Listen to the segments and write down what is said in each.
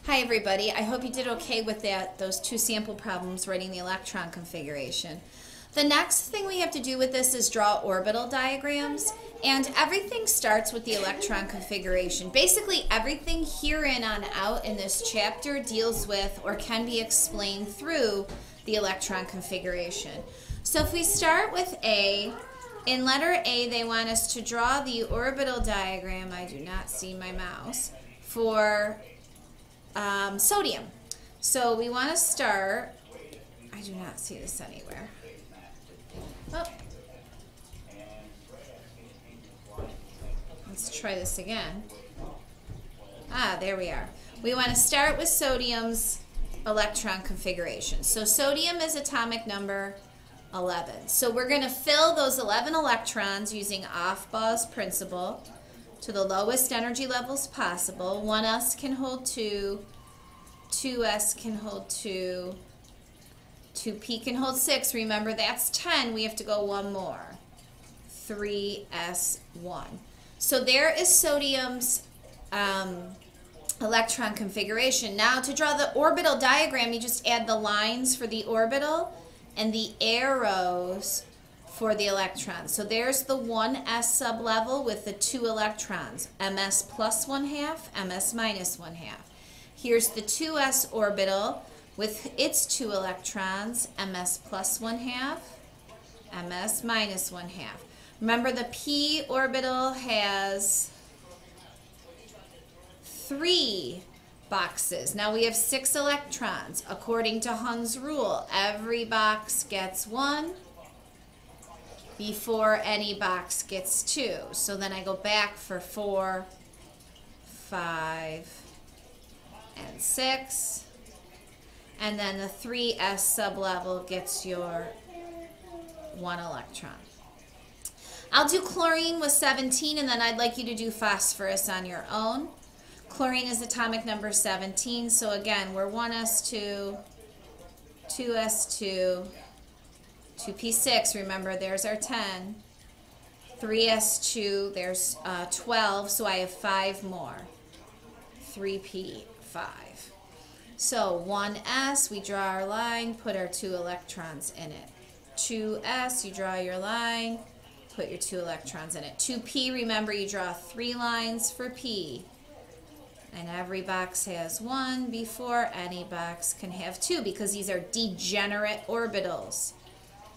Hi everybody, I hope you did okay with those two sample problems writing the electron configuration. The next thing we have to do with this is draw orbital diagrams, and everything starts with the electron configuration. Basically everything herein on out in this chapter deals with or can be explained through the electron configuration. So if we start with A, in letter A they want us to draw the orbital diagram, I do not see my mouse, for sodium. So we want to start, I do not see this anywhere. Oh. Let's try this again. There we are. We want to start with sodium's electron configuration. So sodium is atomic number 11. So we're going to fill those 11 electrons using Aufbau's principle to the lowest energy levels possible. 1s can hold 2, 2s can hold 2, 2p can hold 6. Remember, that's 10. We have to go one more. 3s1. So there is sodium's electron configuration. Now to draw the orbital diagram, you just add the lines for the orbital and the arrows for the electrons. So there's the 1s sublevel with the 2 electrons, ms plus 1/2, ms minus 1/2. Here's the 2s orbital with its 2 electrons, ms plus 1/2, ms minus 1/2. Remember, the p orbital has 3 boxes. Now we have 6 electrons. According to Hund's rule, every box gets 1 before any box gets 2. So then I go back for 4, 5, and 6. And then the 3s sublevel gets your 1 electron. I'll do chlorine with 17, and then I'd like you to do phosphorus on your own. Chlorine is atomic number 17, so again, we're 1s2, 2s2, 2p6, remember there's our 10, 3s2, there's 12, so I have 5 more, 3p5. So 1s, we draw our line, put our 2 electrons in it. 2s, you draw your line, put your 2 electrons in it. 2p, remember you draw 3 lines for p. And every box has 1 before any box can have 2, because these are degenerate orbitals.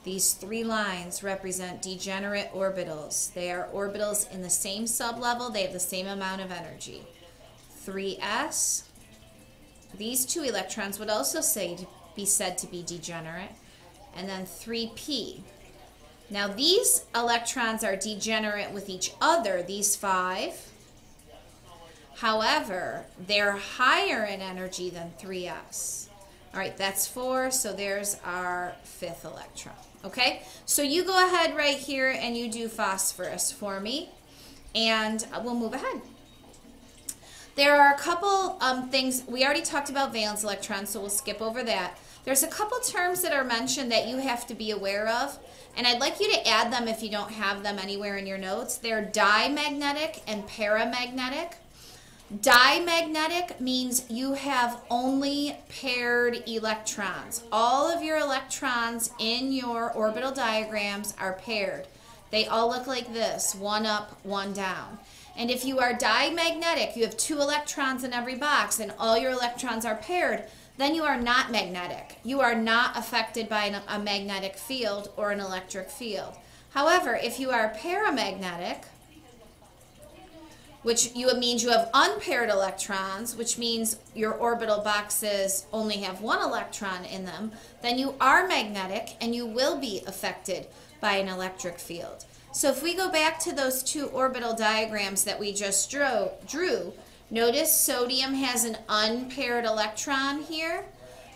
These 3 lines represent degenerate orbitals. They are orbitals in the same sublevel. They have the same amount of energy. 3s, these 2 electrons would also be said to be degenerate. And then 3p. Now these electrons are degenerate with each other, these 5. However, they're higher in energy than 3s. All right, that's 4, so there's our 5th electron. Okay, so you go ahead right here and you do phosphorus for me, and we'll move ahead. There are a couple things. We already talked about valence electrons, so we'll skip over that. There's a couple terms that are mentioned that you have to be aware of, and I'd like you to add them if you don't have them anywhere in your notes. They're dimagnetic and paramagnetic. Dimagnetic means you have only paired electrons. All of your electrons in your orbital diagrams are paired. They all look like this, 1 up, 1 down. And if you are dimagnetic, you have 2 electrons in every box and all your electrons are paired, then you are not magnetic. You are not affected by a magnetic field or an electric field. However, if you are paramagnetic, which means you have unpaired electrons, which means your orbital boxes only have 1 electron in them, then you are magnetic and you will be affected by an electric field. So if we go back to those 2 orbital diagrams that we just drew, notice sodium has an unpaired electron here.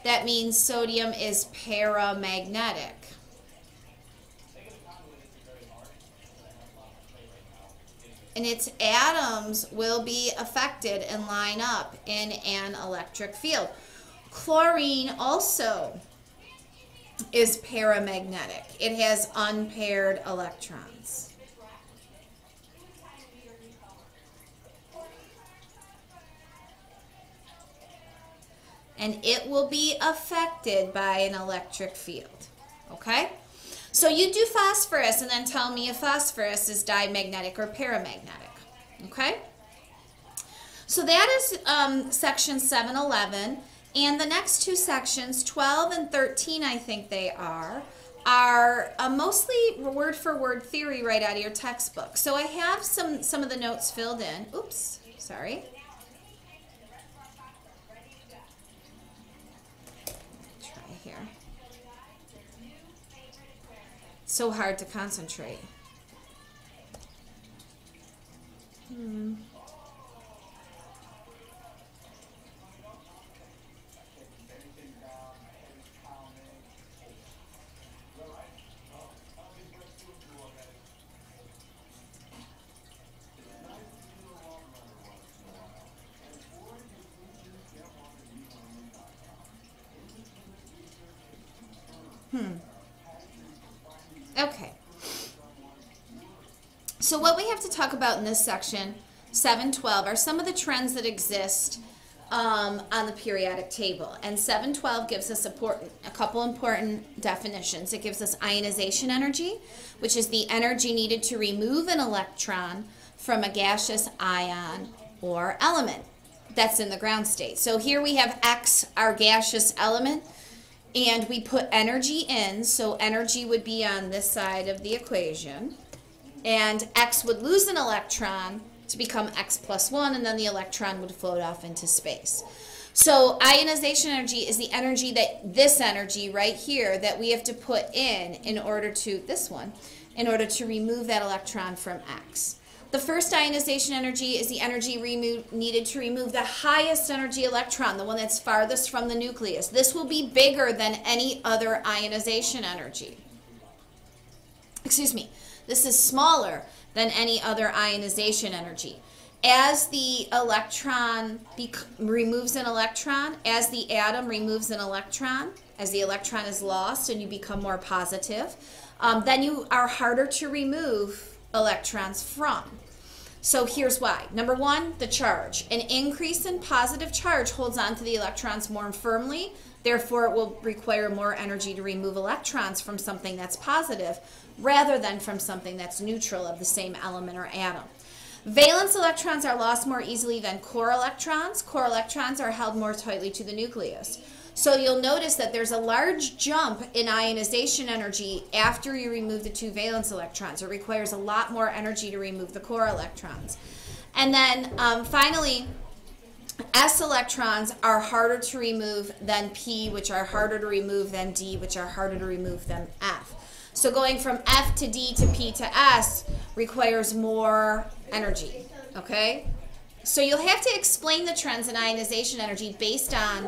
That means sodium is paramagnetic. And its atoms will be affected and line up in an electric field. Chlorine also is paramagnetic. It has unpaired electrons. and it will be affected by an electric field. Okay? So you do phosphorus and then tell me if phosphorus is diamagnetic or paramagnetic. Okay? So that is section 711. And the next two sections, 12 and 13, I think they are mostly word for word theory right out of your textbook. So I have some of the notes filled in. Oops, sorry. Try here. So hard to concentrate. Okay. So what we have to talk about in this section, 712, are some of the trends that exist on the periodic table. And 712 gives us a couple important definitions. It gives us ionization energy, which is the energy needed to remove an electron from a gaseous ion or element that's in the ground state. So here we have X, our gaseous element, and we put energy in, so energy would be on this side of the equation, and X would lose an electron to become X plus 1, and then the electron would float off into space. So ionization energy is the energy this energy right here that we have to put in order to, in order to remove that electron from X. The first ionization energy is the energy needed to remove the highest energy electron, the one that's farthest from the nucleus. This will be bigger than any other ionization energy. Excuse me. This is smaller than any other ionization energy. As the electron removes an electron, as the atom removes an electron, as the electron is lost and you become more positive, then you are harder to remove electrons from. So here's why. Number one, the charge. An increase in positive charge holds on to the electrons more firmly. Therefore, it will require more energy to remove electrons from something that's positive rather than from something that's neutral of the same element or atom. Valence electrons are lost more easily than core electrons. Core electrons are held more tightly to the nucleus. So you'll notice that there's a large jump in ionization energy after you remove the two valence electrons. It requires a lot more energy to remove the core electrons. And then finally, S electrons are harder to remove than P, which are harder to remove than D, which are harder to remove than F. So going from F to D to P to S requires more energy, okay? So you'll have to explain the trends in ionization energy based on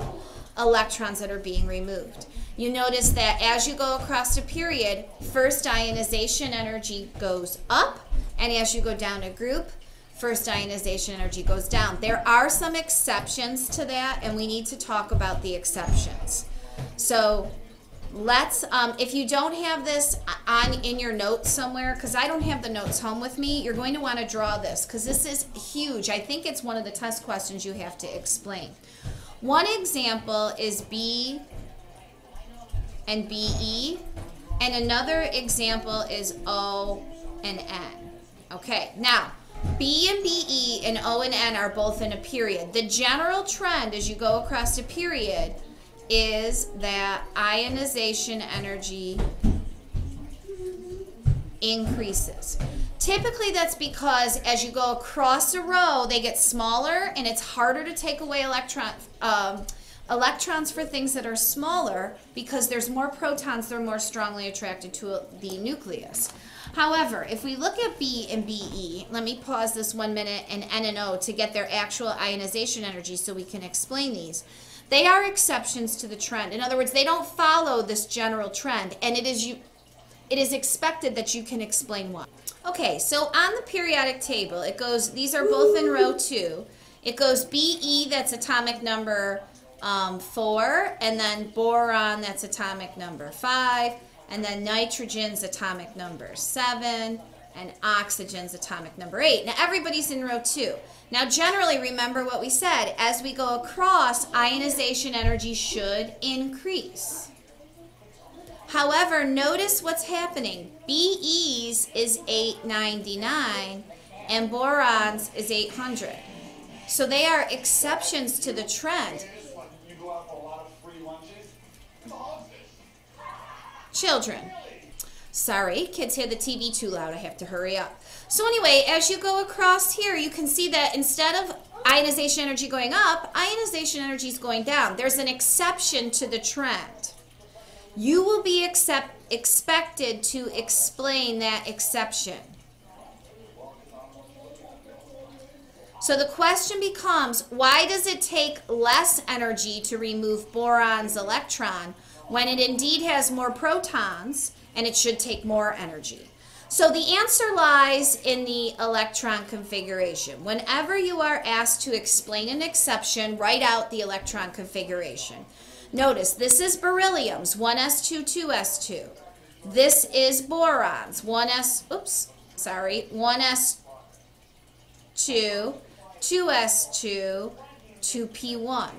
electrons that are being removed. You notice that as you go across a period, first ionization energy goes up, and as you go down a group, first ionization energy goes down. There are some exceptions to that, and we need to talk about the exceptions. So let's, if you don't have this in your notes somewhere, because I don't have the notes home with me, you're going to want to draw this, because this is huge. I think it's one of the test questions you have to explain. One example is B and BE, and another example is O and N. Okay, now B and BE and O and N are both in a period. The general trend as you go across a period is that ionization energy increases. Typically that's because as you go across a row, they get smaller and it's harder to take away electrons for things that are smaller because there's more protons that are more strongly attracted to the nucleus. However, if we look at B and BE, let me pause this 1 minute, and N and O to get their actual ionization energy so we can explain these. They are exceptions to the trend. In other words, they don't follow this general trend, and it is expected that you can explain why. Okay, so on the periodic table, it goes, these are both in row 2. It goes BE, that's atomic number 4, and then boron, that's atomic number 5, and then nitrogen's atomic number 7, and oxygen's atomic number 8. Now everybody's in row 2. Now generally, remember what we said, as we go across, ionization energy should increase. However, notice what's happening. Be's is 899 and boron's is 800. So they are exceptions to the trend. Children. Sorry, kids had the TV too loud. I have to hurry up. So anyway, as you go across here, you can see that instead of ionization energy going up, ionization energy is going down. There's an exception to the trend. You will be expected to explain that exception. So the question becomes, why does it take less energy to remove boron's electron when it indeed has more protons and it should take more energy? So the answer lies in the electron configuration. Whenever you are asked to explain an exception, write out the electron configuration. Notice this is beryllium's 1s2, 2s2. This is boron's 1s2, 2s2, 2p1.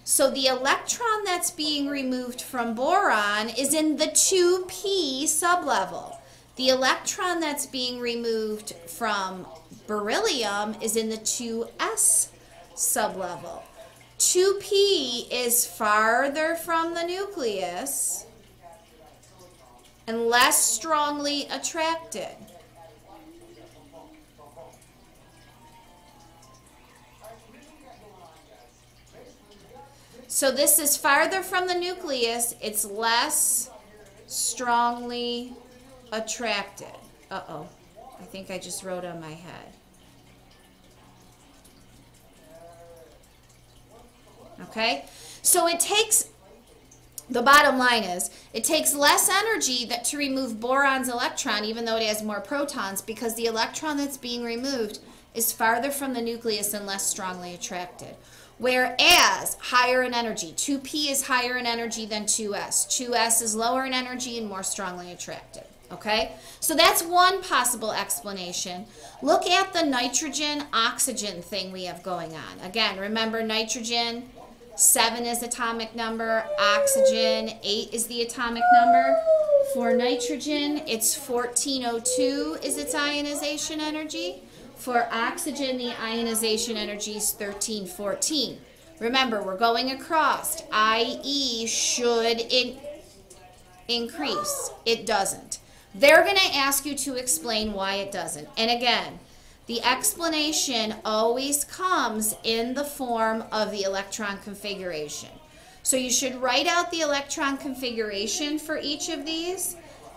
So the electron that's being removed from boron is in the 2p sublevel. The electron that's being removed from beryllium is in the 2s sublevel. 2p is farther from the nucleus and less strongly attracted. So this is farther from the nucleus, it's less strongly attracted. Uh-oh, I think I just wrote on my head. Okay, so it takes, the bottom line is, it takes less energy to remove boron's electron, even though it has more protons, because the electron that's being removed is farther from the nucleus and less strongly attracted. Whereas higher in energy, 2p is higher in energy than 2s. 2s is lower in energy and more strongly attracted. Okay, so that's one possible explanation. Look at the nitrogen-oxygen thing we have going on. Again, remember nitrogen, 7 is atomic number, oxygen, 8 is the atomic number. For nitrogen, it's 1402 is its ionization energy. For oxygen, the ionization energy is 1314. Remember, we're going across. IE should increase. It doesn't. They're going to ask you to explain why it doesn't. And again, the explanation always comes in the form of the electron configuration. So you should write out the electron configuration for each of these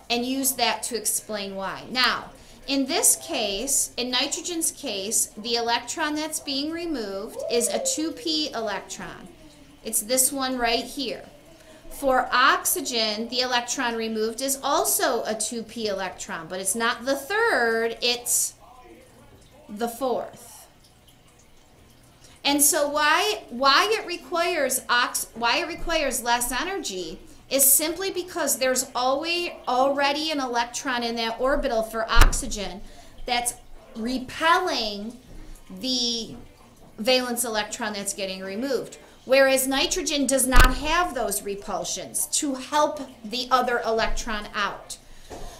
and use that to explain why. Now, in this case, in nitrogen's case, the electron that's being removed is a 2p electron. It's this one right here. For oxygen, the electron removed is also a 2p electron, but it's not the third, it's the fourth. And so why it requires less energy is simply because there's already an electron in that orbital for oxygen that's repelling the valence electron that's getting removed. Whereas nitrogen does not have those repulsions to help the other electron out.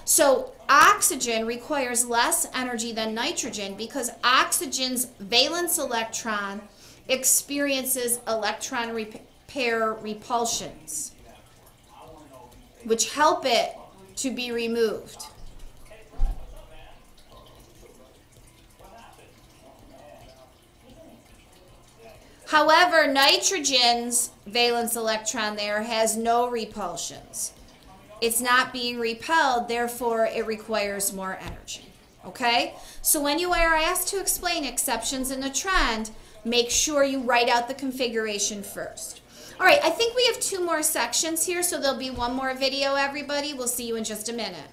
So oxygen requires less energy than nitrogen because oxygen's valence electron experiences electron pair repulsions, which help it to be removed. However, nitrogen's valence electron there has no repulsions. It's not being repelled, therefore it requires more energy. Okay? So when you are asked to explain exceptions in the trend, make sure you write out the configuration first. All right, I think we have 2 more sections here, so there'll be one more video, everybody. We'll see you in just a minute.